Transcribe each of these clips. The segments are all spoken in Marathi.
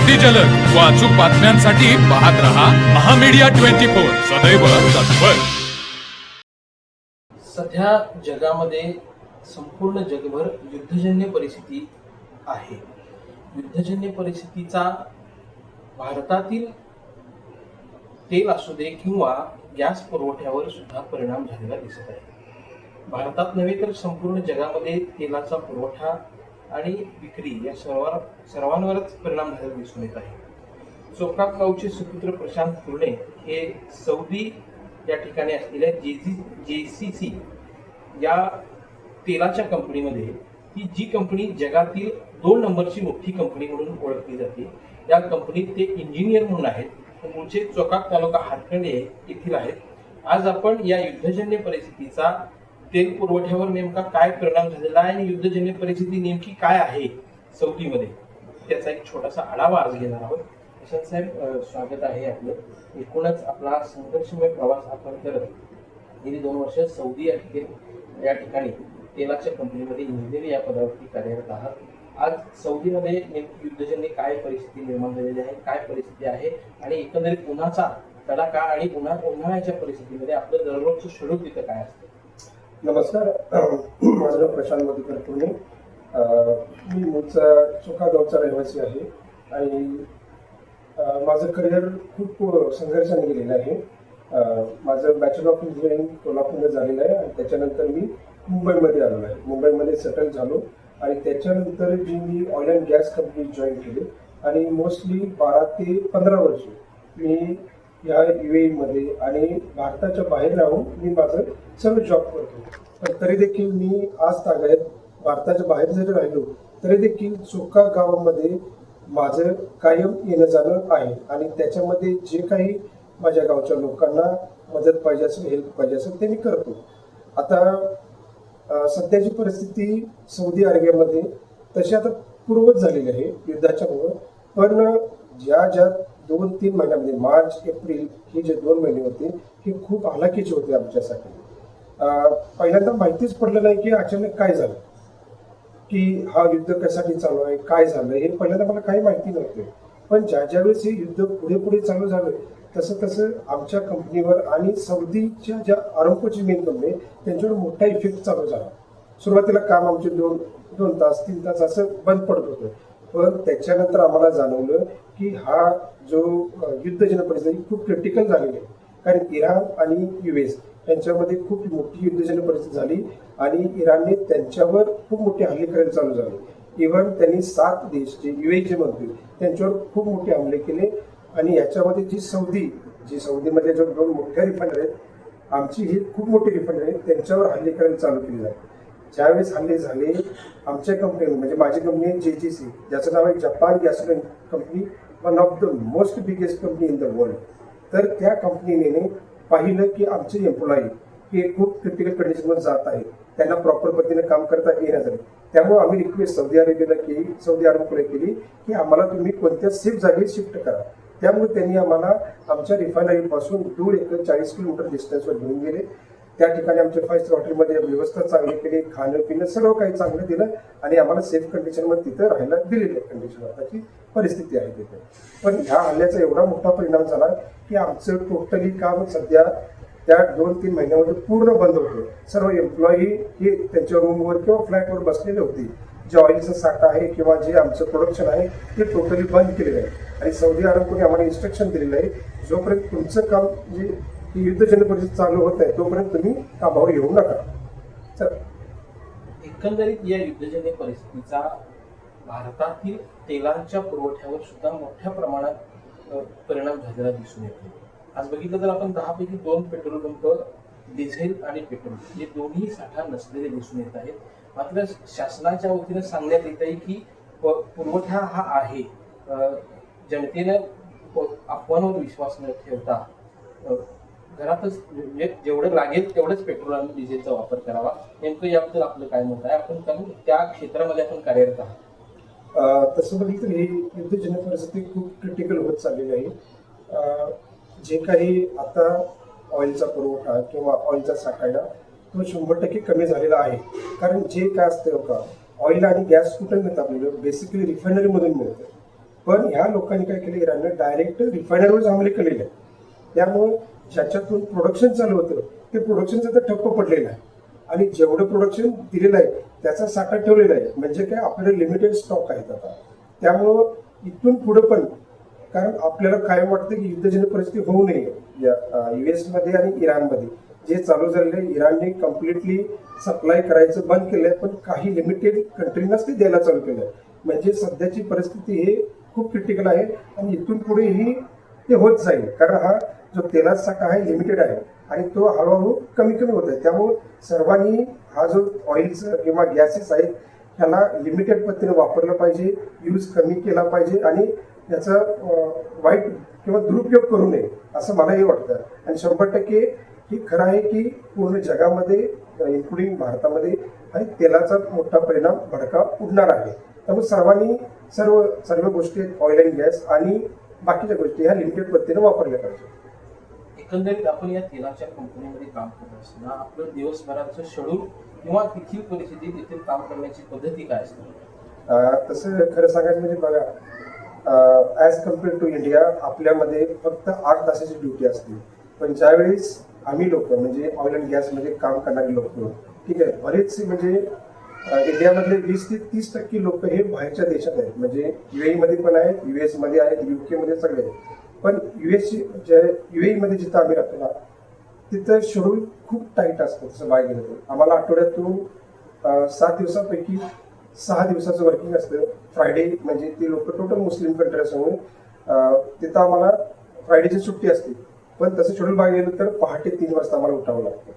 अगदी जलद व अचूक बातम्यांसाठी पाहत रहा महामीडिया 24 सदैव तत्पर। सध्या जगामध्ये संपूर्ण जगभर युद्धजन्य परिस्थिती आहे। युद्धजन्य परिस्थितीचा भारतातील तेल असू दे किंवा गॅस पुरवठ्यावर सुद्धा परिणाम झालेला दिसत आहे। भारतात नव्हे तर संपूर्ण जगामध्ये तेलाचा पुरवठा आणि विक्री या सर्वांवरच परिणाम झालेला दिसून येत आहे। चोकाक गावचे सुपुत्र प्रशांत कुर्णे हे सौदी या ठिकाणी असलेल्या JCC या तेलाच्या कंपनीमध्ये, ही जी कंपनी जगातील 2 नंबरची मोठी कंपनी म्हणून ओळखली जाते, या कंपनीत ते इंजिनियर म्हणून आहेत। मूळचे चोकाक तालुका हातकंडे येथील आहेत। आज आपण या युद्धजन्य परिस्थितीचा तेल पुरवठ्यावर नेमका काय परिणाम झालेला आहे आणि युद्धजन्य परिस्थिती नेमकी काय आहे सौदीमध्ये, त्याचा एक छोटासा आढावा आज घेणार आहोत। प्रशांत साहेब, स्वागत आहे आपलं। एकूणच आपला संघर्षमय प्रवास आपण करत गेली 2 वर्ष सौदी या ठिकाणी तेलाच्या कंपनीमध्ये इंजिनियर या पदावरती कार्यरत आहात। आज सौदीमध्ये नेमकी युद्धजन्य काय परिस्थिती निर्माण झालेली आहे, काय परिस्थिती आहे आणि एकंदरीत उन्हाचा तडाखा आणि उन्हाळ्याच्या परिस्थितीमध्ये आपलं दररोजचं शेड्यूल तिथं काय असतं? नमस्कार, माझं नाव प्रशांत मधुकर कुर्णे। मी मूळचा चोकाक गावचा रहिवासी आहे आणि माझं करिअर खूप संघर्षाने गेलेलं आहे। माझं बॅचलर ऑफ इंजिनिअरिंग कोल्हापूरमध्ये झालेलं आहे आणि त्याच्यानंतर मी मुंबईमध्ये आलो आहे। मुंबईमध्ये सेटल झालो आणि त्याच्यानंतर जी मी oil and gas company join केली आणि मोस्टली 12 ते 15 वर्ष मी या UAE मध्ये आणि भारताच्या बाहेर राहून मी माझं सर्व जॉब करतो। पण तरी देखील मी आज तागायत भारताच्या बाहेर जरी राहिलो तरी देखील चोकाक गावामध्ये माझं कायम येणं जाणं आहे आणि त्याच्यामध्ये जे काही माझ्या गावच्या लोकांना मदत पाहिजे असेल, हेल्प पाहिजे असेल ते मी करतो। आता सध्याची परिस्थिती सौदी अरेबियामध्ये तशी आता पूर्वच झालेली आहे युद्धाच्यामुळं, पण ज्या 2-3 महिन्यामध्ये मार्च एप्रिल हे जे 2 महिने होते हे खूप हलाखीचे होते आमच्यासाठी। पहिल्यांदा माहितीच पडलं नाही की अचानक काय झालं, की हा युद्ध कशासाठी चालू आहे, काय झालं हे पहिल्यांदा मला काही माहिती नव्हते। पण ज्यावेळेस हे युद्ध पुढे चालू झालं तसं आमच्या कंपनीवर आणि सौदीच्या ज्या अराम्कोची मेन कंपनी त्यांच्यावर मोठा इफेक्ट चालू झाला। सुरुवातीला काम आमचे 2 तास 3 तास असं बंद पडत होतं, पण त्याच्यानंतर आम्हाला जाणवलं की हा जो युद्धजन्य परिस्थिती खूप क्रिटिकल झालेली आहे। कारण इराण आणि US यांच्यामध्ये खूप मोठी युद्धजन्य परिस्थिती झाली आणि इराणने त्यांच्यावर खूप मोठे हल्ले करायला चालू झाले। इव्हन त्यांनी 7 देश जे UAE जे म्हणतील त्यांच्यावर खूप मोठे हल्ले केले आणि याच्यामध्ये जी सौदीमध्ये जो 2 मोठ्या रिफायनरी आहेत, आमची ही खूप मोठी रिफायनरी आहे, त्यांच्यावर हल्ले करायला चालू केले झाले। ज्यावेळेस हल्ले झाले आमच्या कंपनी म्हणजे माझी कंपनी JCC, ज्याचं नाव आहे Japan gasoline company, one of the most biggest company in the world. तर त्या कंपनीने पाहिलं की आमचे एम्प्लॉई हे खूप क्रिटिकल कंडिशनमध्ये जात आहेत, त्यांना प्रॉपर पद्धतीने काम करता येणार नाही। त्यामुळे आम्ही रिक्वेस्ट सौदी अरेबियाला केली की आम्हाला तुम्ही कोणत्या सेफ जागी शिफ्ट करा। त्यामुळे त्यांनी आम्हाला आमच्या रिफायनरीपासून दूर 40 किलोमीटर डिस्टन्सवर घेऊन गेले। त्या ठिकाणी आमच्या 5 स्टार हॉटेलमध्ये व्यवस्था चांगली केली, खाणं पिणं सर्व काही चांगलं दिलं आणि आम्हाला सेफ कंडिशनमध्ये तिथं राहायला दिलेली कंडिशन आताची परिस्थिती आहे तिथे। पण ह्या हल्ल्याचा एवढा मोठा परिणाम झाला की आमचं टोटली काम सध्या त्या 2-3 महिन्यामध्ये पूर्ण बंद होतं। सर्व एम्प्लॉई हे त्यांच्या रूमवर किंवा फ्लॅटवर बसलेले होते। जे ऑइलचा साठा आहे किंवा जे आमचं प्रोडक्शन आहे ते टोटली बंद केलेलं आहे आणि सौदी अरेबियाने आम्हाला इन्स्ट्रक्शन दिलेलं आहे, जोपर्यंत तुमचं काम जे युद्धजन्य परिस्थिती चालू होत आहे तोपर्यंत तुम्ही कामावर येऊ नका। तर एकंदरीत या युद्धजन्य परिस्थितीचा भारतातील तेलांच्या पुरवठ्यावर सुद्धा मोठ्या प्रमाणात परिणाम झालेला दिसून येतो। आज बघितलं तर आपण 10 पैकी 2 पेट्रोल पंप डिझेल आणि पेट्रोल हे दोन्ही साठा नसलेले दिसून येत आहेत। मात्र शासनाच्या वतीने सांगण्यात येत आहे की पुरवठा हा आहे, जनतेने अफवांवर विश्वास न ठेवता घरातच जेवढं लागेल तेवढंच पेट्रोल आणि डिझेलचा वापर करावा। नेमकं याबद्दल आपलं काय मत आहे? आपण त्या क्षेत्रामध्ये आपण कार्यरत आहात। तसं बघितलं ही युद्धजन्य परिस्थिती खूप क्रिटिकल होत चाललेली आहे। जे काही आता ऑइलचा पुरवठा किंवा ऑइलचा साठा तो 100% कमी झालेला आहे। कारण जे काय असतं का ऑइल आणि गॅस कुठे मिळतं आपल्याला बेसिकली रिफायनरीमधून मिळतं, पण ह्या लोकांनी काय केलं, इराणने डायरेक्ट रिफायनरीवर हमले केलेले आहे. त्यामुळं ज्याच्यातून प्रोडक्शन चालू होतं ते प्रोडक्शनचं तर ठप्प पडलेलं आहे आणि जेवढं प्रोडक्शन दिलेलं आहे त्याचा साठा ठेवलेला आहे. म्हणजे काय, आपल्याला लिमिटेड स्टॉक आहेत आता. त्यामुळं इथून पुढे पण, कारण आपल्याला कायम वाटतं की युद्धजन्य परिस्थिती होऊ नये US मध्ये आणि इराणमध्ये. जे चालू झालेलं आहे, इराणने कम्प्लिटली सप्लाय करायचं बंद केलंय, पण काही लिमिटेड कंट्रीनाच ते द्यायला चालू केलंय. म्हणजे सध्याची परिस्थिती हे खूप क्रिटिकल आहे आणि इथून पुढेही ते होत जाईल. कारण हा जो तेलाचा साठा आहे लिमिटेड आहे आणि तो हळूहळू कमी कमी होत आहे. त्यामुळे सर्वांनी हा जो ऑइलचा किंवा गॅसेस आहेत ह्याला लिमिटेड पद्धतीने वापरलं पाहिजे, यूज कमी केला पाहिजे आणि याचा वाईट किंवा दुरुपयोग करू नये असं मलाही वाटतं. आणि 100% हे खरं आहे की पूर्ण जगामध्ये इन्क्लुडिंग भारतामध्ये हा तेलाचा मोठा परिणाम भडका उडणार आहे. त्यामुळे सर्वांनी सर्व गोष्टी ऑइल अँड गॅस आणि बाकीच्या गोष्टी ह्या लिमिटेड पद्धतीने वापरल्या पाहिजे. एकंदरीत आपण या तेलाच्या कंपनीमध्ये काम करत असताना आपलं दिवसभराचं शेड्यूल किंवा तिथील परिस्थिती, तेथील काम करण्याची पद्धती काय असते? तसं खरं सांगायचं म्हणजे बघा, ॲज कम्पेअर टू इंडिया आपल्यामध्ये फक्त 8 तासाची ड्युटी असते. पण ज्यावेळेस आम्ही लोक म्हणजे ऑइल अँड गॅसमध्ये काम करणारे लोक, ठीक आहे, बरेचसे म्हणजे इंडियामधले 20 ते 30% लोक हे बाहेरच्या देशात आहेत. म्हणजे UAE मध्ये पण आहेत, US मध्ये आहेत, UK मध्ये सगळे आहेत. पण UAE मध्ये जिथं आम्ही राहतो ना तिथं शेड्यूल खूप टाईट असतं. तसं बाय गेलं तर आम्हाला आठवड्यातून 7 दिवसापैकी 6 दिवसाचं वर्किंग असतं. फ्रायडे म्हणजे ती लोक टोटल मुस्लिम कंट्री असल्यामुळे तिथं आम्हाला फ्रायडेची सुट्टी असते. पण तसं शेड्यूल बाय गेलं तर पहाटे 3 वाजता आम्हाला उठावं लागतं.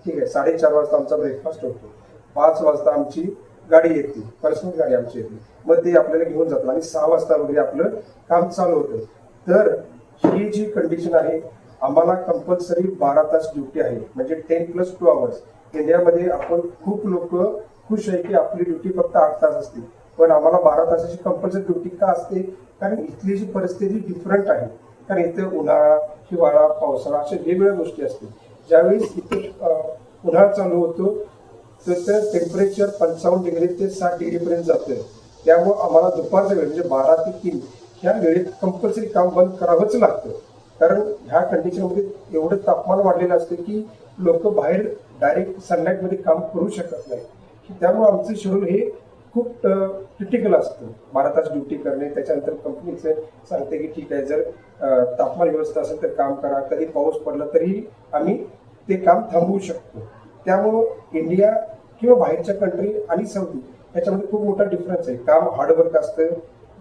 ठीक आहे, 4:30 वाजता आमचा ब्रेकफास्ट होतो. 5 वाजता आमची गाडी येते, पर्सनल गाडी आमची येते, मग ते आपल्याला घेऊन जातात आणि 6 वाजता वगैरे आपलं काम चालू होतं. तर ही जी कंडिशन आहे, आम्हाला कंपल्सरी 12 तास ड्युटी आहे. म्हणजे 10+2 आवर्स. इंडियामध्ये आपण खूप लोक खुश आहे की आपली ड्युटी फक्त 8 तास असते, पण आम्हाला 12 तासाची कंपल्सरी ड्युटी का असते? कारण इथली जी परिस्थिती डिफरंट आहे. कारण इथे उन्हाळा, हिवाळा, पावसाळा अशा वेगवेगळ्या गोष्टी असतात. ज्यावेळेस इथे उन्हाळा चालू होतो तर टेम्परेचर 55 डिग्री ते 60 डिग्रीपर्यंत जातं. त्यामुळं आम्हाला दुपारचा वेळ म्हणजे 12 ते 3 ह्या वेळेत कंपल्सरी काम बंद करावंच लागतं. कारण ह्या कंडिशनमध्ये एवढं तापमान वाढलेलं असतं की लोक बाहेर डायरेक्ट सनलाईटमध्ये काम करू शकत नाही. त्यामुळे आमचं शेड्यूल हे खूप क्रिटिकल असतं. 12 तास ड्युटी करणे, त्याच्यानंतर कंपनीचं सांगते की ठीक आहे, जर तापमान व्यवस्था असेल तर काम करा, कधी पाऊस पडला तरी आम्ही ते काम थांबवू शकतो. त्यामुळं इंडिया किंवा बाहेरच्या कंट्री आणि सौदी याच्यामध्ये खूप मोठा डिफरन्स आहे. काम हार्डवर्क असतं,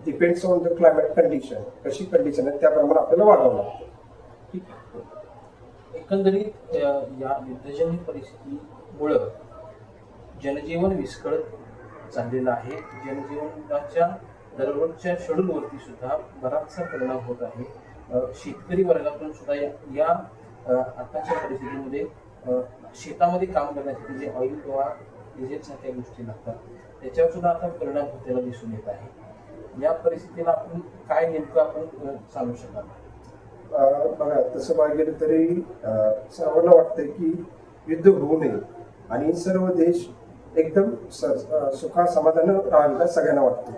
depends on the climate condition. कशी कंडिशन आहे त्याप्रमाणे आपल्याला वाढवावं लागतं. ठीक आहे. एकंदरीत या युद्धजन्य परिस्थितीमुळं जनजीवन विस्कळत चाललेलं आहे. जनजीवनाच्या दररोजच्या शेड्यूलवरती सुद्धा बराचसा परिणाम होत आहे. शेतकरी वर्गातून सुद्धा या आताच्या परिस्थितीमध्ये शेतामध्ये काम करण्यासाठी जे ऑइल किंवा डिझेलसारख्या गोष्टी लागतात त्याच्यावर सुद्धा आता परिणाम होताना दिसून येत आहे. या परिस्थितीला आपण काय नेमकं आपण सांगू शकाल? बघा, तसं बघायला गेलं तरी सर्वांना वाटतंय की युद्ध होऊ नये आणि सर्व देश एकदम सुखा समाधान राहायला सगळ्यांना वाटतं.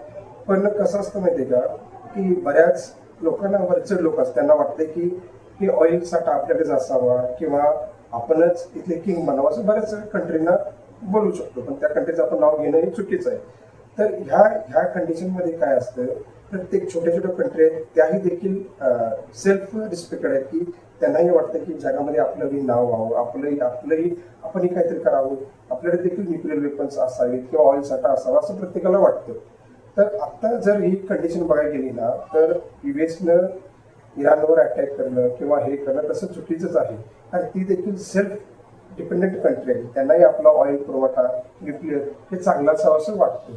पण कसं असतं माहितीये का की बऱ्याच लोकांना, वरचढ लोक असतात, त्यांना वाटतं की ऑइल साठा आपल्याकडेच असावा किंवा आपणच इथले किंग बनावं, असं बऱ्याच कंट्रींना बोलू शकतो. पण त्या कंट्रीचं आपण नाव घेणं हे चुकीचं आहे. तर ह्या कंडिशनमध्ये काय असतं, प्रत्येक छोट्या छोट्या कंट्री आहेत त्याही देखील सेल्फ रिस्पेक्टेड आहेत की त्यांनाही वाटतं की जगामध्ये आपलंही नाव व्हावं, आपलंही आपणही काहीतरी करावं, आपल्याकडे देखील न्यूक्लिअर वेपन्स असावेत किंवा ऑइल साठा असावा असं प्रत्येकाला वाटतं. तर आता जर ही कंडिशन बघायला गेली ना तर युएसनं इराणवर अटॅक करणं किंवा हे करणं तसं चुकीचंच आहे. कारण ती देखील सेल्फ डिपेंडेंट कंट्री आहे, त्यांनाही आपला ऑइल पुरवठा, न्यूक्लिअर हे चांगलं असावं असं वाटतं.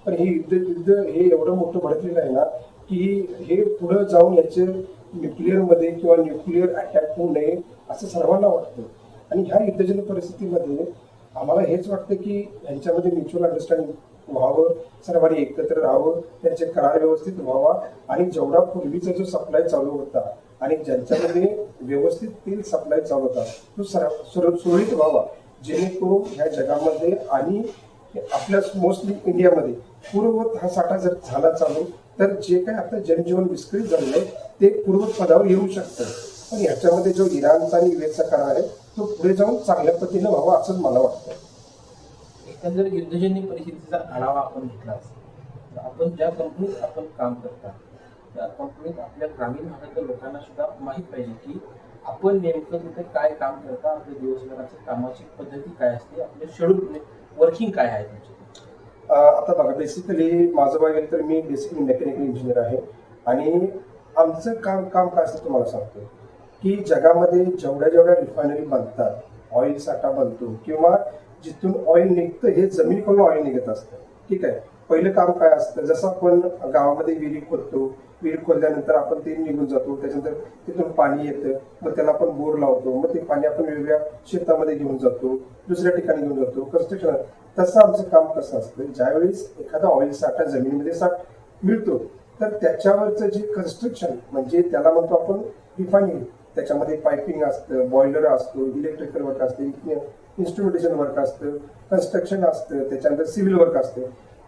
पण हे युद्ध हे एवढं मोठं भडकलेलं आहे ना की हे पुढं जाऊन याचे न्यूक्लिअरमध्ये किंवा न्यूक्लिअर अटॅक होऊ नये असं सर्वांना वाटतं. आणि ह्या युद्धजन्य परिस्थितीमध्ये आम्हाला हेच वाटतं की यांच्यामध्ये म्युच्युअल अंडरस्टँडिंग व्हावं, सर्वांनी एकत्र राहावं, त्यांचे करार व्यवस्थित व्हावा आणि जेवढा पूर्वीचा जो सप्लाय चालू होता आणि ज्यांच्यामध्ये व्यवस्थित तेल सप्लाय चालू होता तो सुरळीत व्हावा, जेणेकरून ह्या जगामध्ये आणि आपल्या मोस्टली इंडियामध्ये पूर्ववत हा साठा जर झाला चालू तर जे काही आपलं जनजीवन विस्कळीत झालेलं आहे ते पूर्वपदावर येऊ शकतं. पण ह्याच्यामध्ये जो इराणचा आणि युएसचा करार आहे तो पुढे जाऊन चांगल्या पद्धतीने व्हावा असंच मला वाटतं. एकंदर युद्धजन्य परिस्थितीचा आढावा आपण घेतला असेल तर आपण ज्या कंपनीत आपण काम करता त्या कंपनीत आपल्या ग्रामीण भागातील लोकांना सुद्धा माहीत पाहिजे की आपण नेमकं तिथे काय काम करता, आपल्या दिवसभराची कामाची पद्धती काय असते, आपले शेड्यूल वर्किंग काय आहे तुमचे. आता बघा, बेसिकली माझं बघायला तर मी बेसिकली मेकॅनिकल इंजिनियर आहे आणि आमचं काम काय असतं तुम्हाला सांगतो की जगामध्ये जेवढ्या रिफायनरी बनतात, ऑइल साठा बनतो किंवा जिथून ऑइल निघतं हे जमिनीकडून ऑइल निघत असतं. ठीक आहे, पहिलं काम काय असतं, जसं आपण गावामध्ये विहीर खोदतो, विहीर खोदल्यानंतर आपण ते निघून जातो, त्याच्यानंतर तिथून पाणी येतं, मग त्याला आपण बोर लावतो, मग ते पाणी आपण वेगवेगळ्या शेतामध्ये घेऊन जातो, दुसऱ्या ठिकाणी घेऊन जातो, कन्स्ट्रक्शन. तसं आमचं काम कसं असतं, ज्यावेळेस एखादा ऑइल साठा जमिनीमध्ये मिळतो तर त्याच्यावरचं जे कन्स्ट्रक्शन म्हणजे त्याला म्हणतो आपण रिफायनिंग, त्याच्यामध्ये पायपिंग असतं, बॉयलर असतो, इलेक्ट्रिकल वर्क असते, इन्स्ट्रुमेंटेशन वर्क असतं, कन्स्ट्रक्शन असतं, त्याच्यानंतर सिव्हिल वर्क असतं.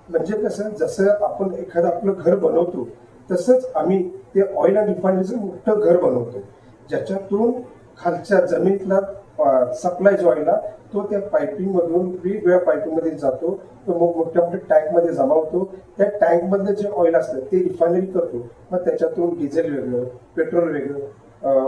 म्हणजे कसं, जसं आपण एखादं आपलं घर बनवतो तसंच आम्ही ते ऑइल अँड रिफायनरीचं मोठं घर बनवतो, ज्याच्यातून खालच्या जमिनीतला सप्लाय जो आहे ना तो त्या पायपिंग मधून वेगवेगळ्या पायपिंग मध्ये जातो, तो मग मोठ्या टँकमध्ये जमा होतो. त्या टँक मधलं जे ऑइल असतं ते रिफायनरी करतो, मग त्याच्यातून डिझेल वेगळं, पेट्रोल वेगळं,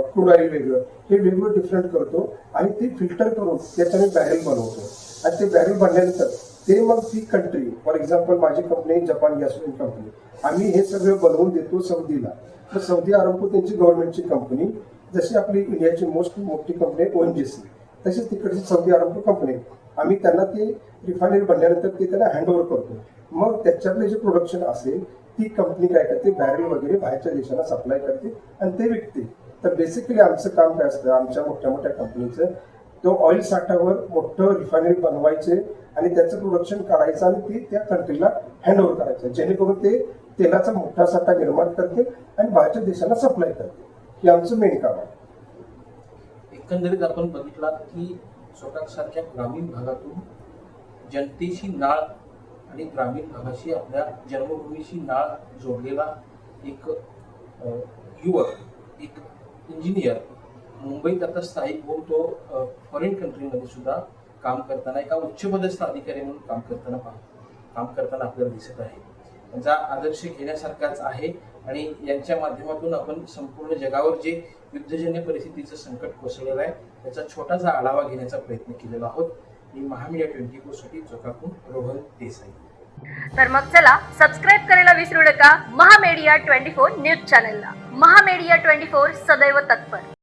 क्रूड ऑइल वेगळं, हे वेगळं डिफरंट करतो आणि ते फिल्टर करून त्याच्याने बॅरेल बनवतो. आणि ते बॅरेल बनल्यानंतर ते मग ती कंट्री, फॉर एक्झाम्पल माझी कंपनी जपान गॅसोलिन कंपनी, आम्ही हे सगळं बनवून देतो सौदीला. तर सौदी अरबको त्यांची गव्हर्नमेंटची कंपनी, जशी आपली इंडियाची मोस्ट मोठी कंपनी आहे ONGC, तशीच तिकडची सौदी अरबको कंपनी. आम्ही त्यांना ते रिफायनरी बनल्यानंतर ते त्यांना हँडओव्हर करतो. मग त्याच्यातले जे प्रोडक्शन असेल ती कंपनी काय करते, बॅरेल वगैरे बाहेरच्या देशांना सप्लाय करते आणि ते विकते. तर बेसिकली आमचं काम काय असतं, आमच्या मोठ्या कंपनीचं, तो ऑइल साठावर मोठं रिफायनरी बनवायचे आणि त्याचं प्रोडक्शन करायचं आणि ते त्या कंट्रीला हँडओव्हर करायचं, जेणेकरून ते तेलाचा मोठा साठा निर्माण करते आणि बाहेरच्या देशांना सप्लाय करते. हे आमचं मेन काम आहे. एकंदरीत आपण बघितलं की सारख्या ग्रामीण भागातून जनतेशी नाळ आणि ग्रामीण भागाशी आपल्या जन्मभूमीशी नाळ जोडलेला एक युवक, एक इंजिनियर मुंबईत आता स्थायिक होऊन तो फॉरेन कंट्रीमध्ये सुद्धा काम करताना एका उच्चपदस्थ अधिकारी म्हणून काम करताना आपल्याला दिसत आहे. त्यांचा आदर्श घेण्यासारखाच आहे आणि यांच्या माध्यमातून आपण संपूर्ण जगावर जे युद्धजन्य परिस्थितीचं संकट कोसळलेलं आहे त्याचा छोटासा आढावा घेण्याचा प्रयत्न केलेला आहोत. मी महामीडिया 24 साठी चोकाकून रोहन देसाई. तर मग चला सबस्क्राईब करायला विसरू नका महामेडिया 24 न्यूज चॅनलला. महामेडिया 24 सदैव तत्पर.